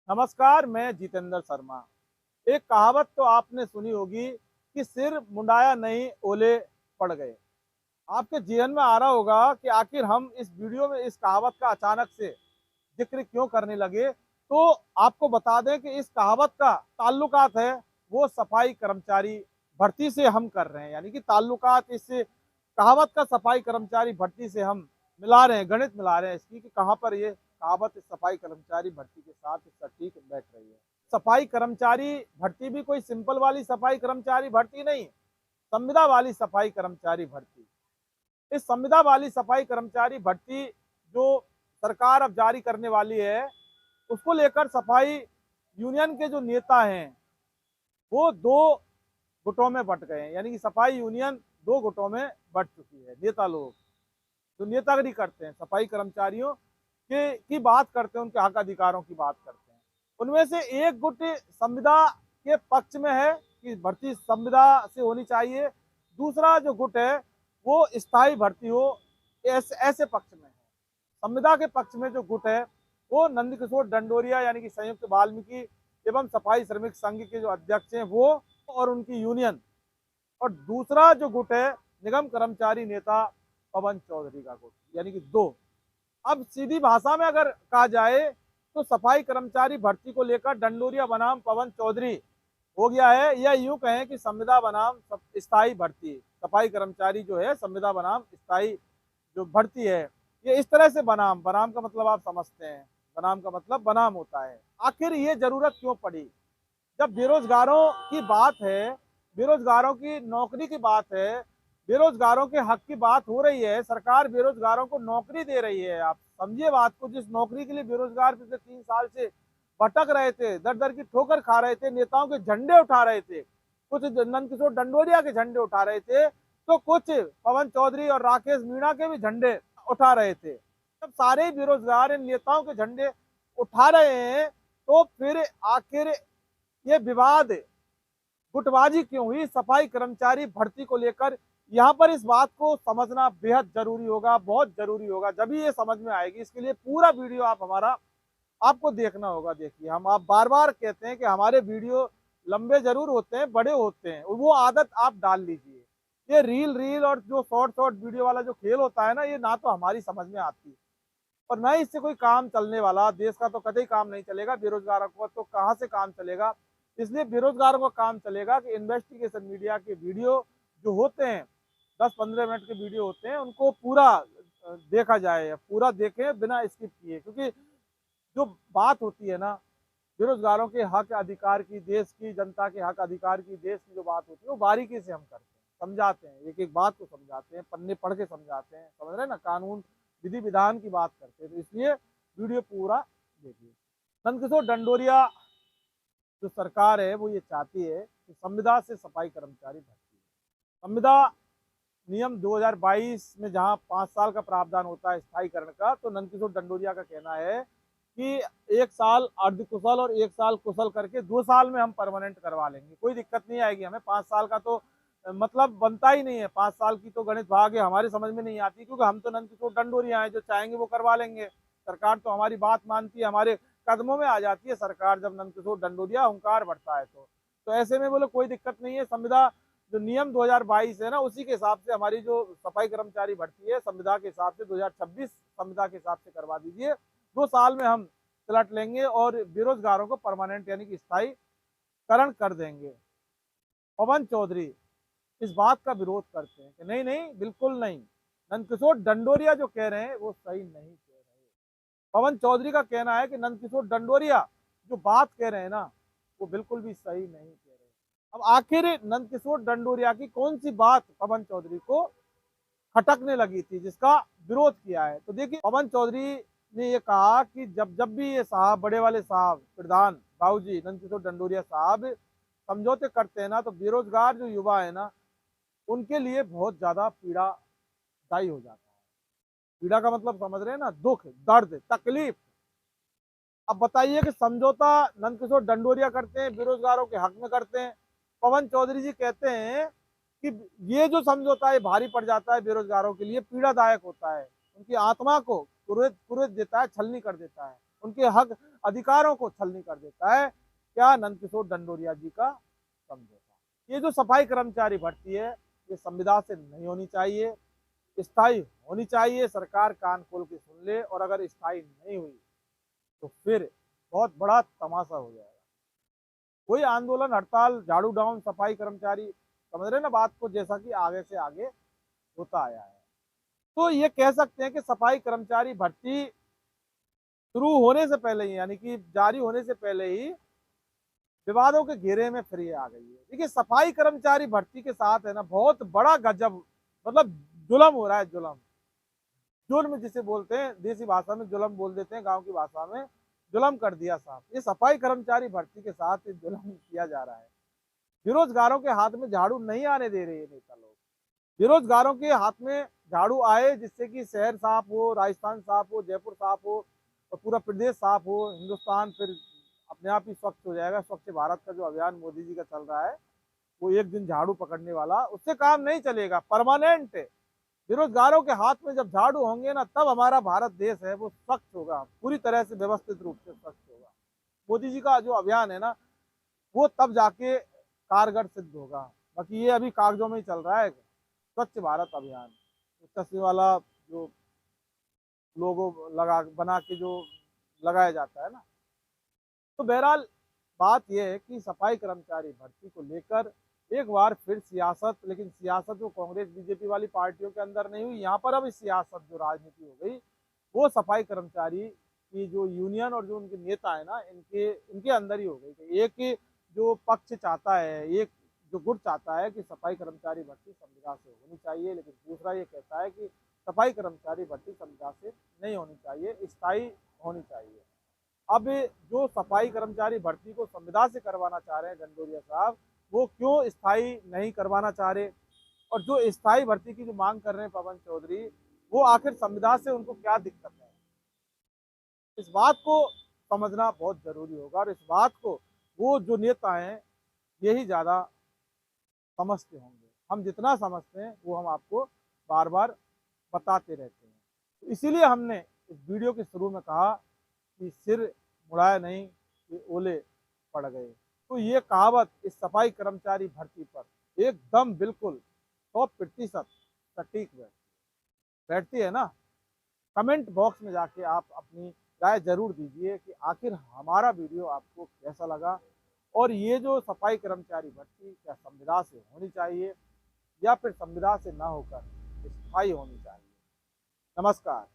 नमस्कार, मैं जितेंद्र शर्मा। एक कहावत तो आपने सुनी होगी कि सिर मुंडाया नहीं ओले पड़ गए। आपके जीवन में आ रहा होगा कि आखिर हम इस वीडियो में इस कहावत का अचानक से जिक्र क्यों करने लगे। तो आपको बता दें कि इस कहावत का ताल्लुकात है वो सफाई कर्मचारी भर्ती से हम कर रहे हैं, यानी कि ताल्लुकात इस कहावत का सफाई कर्मचारी भर्ती से हम मिला रहे हैं, गणित मिला रहे हैं इसकी कि कहाँ पर ये कहावत इस सफाई कर्मचारी भर्ती के साथ सटीक बैठ रही है। सफाई कर्मचारी भर्ती भी कोई सिंपल वाली सफाई कर्मचारी भर्ती नहीं, संविदा वाली सफाई कर्मचारी भर्ती। इस संविदा वाली सफाई कर्मचारी भर्ती जो सरकार अब जारी करने वाली है, उसको लेकर सफाई यूनियन के जो नेता हैं वो दो गुटों में बंट गए हैं, यानी कि सफाई यूनियन दो गुटों में बंट चुकी है। नेता लोग जो नेतागिरी करते हैं, सफाई कर्मचारियों के की बात करते हैं, उनके हक अधिकारों की बात करते हैं, उनमें से एक गुट संविदा के पक्ष में है कि भर्ती संविदा से होनी चाहिए। दूसरा जो गुट है वो स्थायी भर्ती हो, ऐसे पक्ष में है। संविदा के पक्ष में जो गुट है वो नंदकिशोर डंडोरिया यानी कि संयुक्त वाल्मीकि एवं सफाई श्रमिक संघ के जो अध्यक्ष हैं वो और उनकी यूनियन। और दूसरा जो गुट है निगम कर्मचारी नेता पवन चौधरी का गुट, यानी कि दो। अब सीधी भाषा में अगर कहा जाए तो सफाई कर्मचारी भर्ती को लेकर डंडोरिया बनाम पवन चौधरी हो गया है, या यूं कहें कि संविदा बनाम स्थायी भर्ती। सफाई कर्मचारी जो है संविदा बनाम स्थायी जो भर्ती है, ये इस तरह से बनाम बनाम का मतलब आप समझते हैं, बनाम का मतलब बनाम होता है। आखिर ये जरूरत क्यों पड़ी? जब बेरोजगारों की बात है, बेरोजगारों की नौकरी की बात है, बेरोजगारों के हक की बात हो रही है, सरकार बेरोजगारों को नौकरी दे रही है। आप समझिए बात को, जिस नौकरी के लिए बेरोजगार पिछले 3 साल से भटक रहे थे, दर दर की ठोकर खा रहे थे, नेताओं के झंडे उठा रहे थे, कुछ नंदकिशोर डंडोरिया के झंडे उठा रहे थे, तो कुछ पवन चौधरी और राकेश मीणा के भी झंडे उठा रहे थे। जब सारे बेरोजगार इन नेताओं के झंडे उठा रहे हैं तो फिर आखिर ये विवाद गुटबाजी क्यों हुई सफाई कर्मचारी भर्ती को लेकर? यहाँ पर इस बात को समझना बेहद जरूरी होगा, बहुत जरूरी होगा, जब ये समझ में आएगी। इसके लिए पूरा वीडियो आप हमारा आपको देखना होगा। देखिए, हम आप बार बार कहते हैं कि हमारे वीडियो लंबे जरूर होते हैं, बड़े होते हैं, वो आदत आप डाल लीजिए। ये रील रील और जो शॉर्ट शॉर्ट वीडियो वाला जो खेल होता है ना, ये ना तो हमारी समझ में आती और ना ही इससे कोई काम चलने वाला। देश का तो कतई काम नहीं चलेगा, बेरोजगारों को तो कहाँ से काम चलेगा। इसलिए बेरोजगारों का काम चलेगा कि इन्वेस्टिगेशन मीडिया के वीडियो जो होते हैं, 10-15 मिनट के वीडियो होते हैं, उनको पूरा देखा जाए, पूरा देखें बिना स्किप किए। क्योंकि जो बात होती है ना बेरोजगारों के हक अधिकार की, देश की जनता के हक अधिकार की, देश की जो बात होती है वो बारीकी से हम करते हैं, समझाते हैं, एक एक बात को समझाते हैं, पन्ने पढ़ के समझाते हैं, समझ रहे हैं ना, कानून विधि विधान की बात करते हैं। तो इसलिए वीडियो पूरा देखिए। नंदकिशोर डंडोरिया जो सरकार है वो ये चाहती है कि संविदा से सफाई कर्मचारी भर्ती हो। संविदा नियम 2022 में जहां 5 साल का प्रावधान होता है स्थायीकरण का, तो नंदकिशोर डंडोरिया का कहना है कि 1 साल अर्धकुशल और 1 साल कुशल करके 2 साल में हम परमानेंट करवा लेंगे, कोई दिक्कत नहीं आएगी हमें। 5 साल का तो मतलब बनता ही नहीं है, 5 साल की तो गणित भाग है, हमारे समझ में नहीं आती, क्योंकि हम तो नंदकिशोर डंडोरिया हैं, जो चाहेंगे वो करवा लेंगे। सरकार तो हमारी बात मानती है, हमारे कदमों में आ जाती है सरकार जब नंदकिशोर डंडोरिया हुंकार बढ़ता है। तो ऐसे में बोले कोई दिक्कत नहीं है, संविदा जो नियम 2022 है ना उसी के हिसाब से हमारी जो सफाई कर्मचारी भर्ती है संविदा के हिसाब से 2026 संविदा के हिसाब से करवा दीजिए। 2 साल में हम पलट लेंगे और बेरोजगारों को परमानेंट यानी कि स्थायीकरण कर देंगे। पवन चौधरी इस बात का विरोध करते हैं कि नहीं नहीं, बिल्कुल नहीं, नंदकिशोर डंडोरिया जो कह रहे हैं वो सही नहीं कह रहे। पवन चौधरी का कहना है कि नंदकिशोर डंडोरिया जो बात कह रहे हैं ना वो बिल्कुल भी सही नहीं कह रहे। अब आखिर नंदकिशोर डंडोरिया की कौन सी बात पवन चौधरी को खटकने लगी थी जिसका विरोध किया है? तो देखिए, पवन चौधरी ने ये कहा कि जब जब भी ये साहब, बड़े वाले साहब, प्रधान बाबूजी नंदकिशोर डंडोरिया साहब समझौते करते हैं ना, तो बेरोजगार जो युवा है ना उनके लिए बहुत ज्यादा पीड़ादायी हो जाता है। पीड़ा का मतलब समझ रहे हैं ना, दुख, दर्द, तकलीफ। अब बताइए कि समझौता नंदकिशोर डंडोरिया करते हैं, बेरोजगारों के हक में करते हैं। पवन चौधरी जी कहते हैं कि ये जो समझौता है भारी पड़ जाता है बेरोजगारों के लिए, पीड़ादायक होता है, उनकी आत्मा को कुरेद कुरेद देता है, छलनी कर देता है। उनके हक अधिकारों को छलनी कर देता है। क्या नंदकिशोर डंडोरिया जी का समझौता। ये जो सफाई कर्मचारी भर्ती है ये संविदा से नहीं होनी चाहिए, स्थायी होनी चाहिए। सरकार कान खोल के सुन ले, और अगर स्थायी नहीं हुई तो फिर बहुत बड़ा तमाशा हो जाएगा। कोई आंदोलन, हड़ताल, झाड़ू डाउन, सफाई कर्मचारी, समझ रहे ना बात को, जैसा कि आगे से आगे होता आया है। तो ये कह सकते हैं कि सफाई कर्मचारी भर्ती शुरू होने से पहले ही, यानी कि जारी होने से पहले ही विवादों के घेरे में फिर ये आ गई है। देखिए सफाई कर्मचारी भर्ती के साथ है ना बहुत बड़ा गजब, मतलब जुल्म हो रहा है। जुल्म जिसे बोलते हैं, देसी भाषा में जुल्म बोल देते हैं, गांव की भाषा में जुल्म कर दिया साहब। ये सफाई कर्मचारी भर्ती के साथ जुल्म किया जा रहा है। बेरोजगारों के हाथ में झाड़ू नहीं आने दे रहे नेता लोग। बेरोजगारों के हाथ में झाड़ू आए जिससे कि शहर साफ हो, राजस्थान साफ हो, जयपुर साफ हो, और पूरा प्रदेश साफ हो, हिंदुस्तान फिर अपने आप ही स्वच्छ हो जाएगा। स्वच्छ भारत का जो अभियान मोदी जी का चल रहा है, वो एक दिन झाड़ू पकड़ने वाला, उससे काम नहीं चलेगा। परमानेंट बेरोजगारों के हाथ में जब झाड़ू होंगे ना, तब हमारा भारत देश है वो स्वच्छ होगा, पूरी तरह से व्यवस्थित रूप से स्वच्छ होगा। मोदी जी का जो अभियान है ना, वो तब जाके कारगर सिद्ध होगा। बाकी ये अभी कागजों में ही चल रहा है स्वच्छ भारत अभियान। तस्वीर वाला जो लोगो लगा बना के जो लगाया जाता है ना। तो बहरहाल बात यह है कि सफाई कर्मचारी भर्ती को लेकर एक बार फिर सियासत, लेकिन सियासत वो कांग्रेस बीजेपी वाली पार्टियों के अंदर नहीं हुई, यहाँ पर अब सियासत जो राजनीति हो गई वो सफाई कर्मचारी की जो यूनियन और जो उनके नेता है ना, इनके इनके अंदर ही हो गई। एक जो पक्ष चाहता है, एक जो गुट चाहता है कि सफाई कर्मचारी भर्ती संविदा से होनी चाहिए, लेकिन दूसरा ये कहता है कि सफाई कर्मचारी भर्ती संविदा से नहीं होनी चाहिए, स्थायी होनी चाहिए। अब जो सफाई कर्मचारी भर्ती को संविदा से करवाना चाह रहे हैं डंडोरिया साहब, वो क्यों स्थायी नहीं करवाना चाह रहे, और जो स्थायी भर्ती की जो मांग कर रहे हैं पवन चौधरी, वो आखिर संविदा से उनको क्या दिक्कत है, इस बात को समझना बहुत जरूरी होगा। और इस बात को वो जो नेता हैं यही ज़्यादा समझते होंगे। हम जितना समझते हैं वो हम आपको बार बार बताते रहते हैं। तो इसीलिए हमने इस वीडियो के शुरू में कहा कि सिर मुड़ाया नहीं कि ओले पड़ गए। तो ये कहावत इस सफाई कर्मचारी भर्ती पर एकदम बिल्कुल 100% सटीक बैठती है ना। कमेंट बॉक्स में जाके आप अपनी राय जरूर दीजिए कि आखिर हमारा वीडियो आपको कैसा लगा, और ये जो सफाई कर्मचारी भर्ती क्या संविदा से होनी चाहिए या फिर संविदा से ना होकर स्थायी होनी चाहिए। नमस्कार।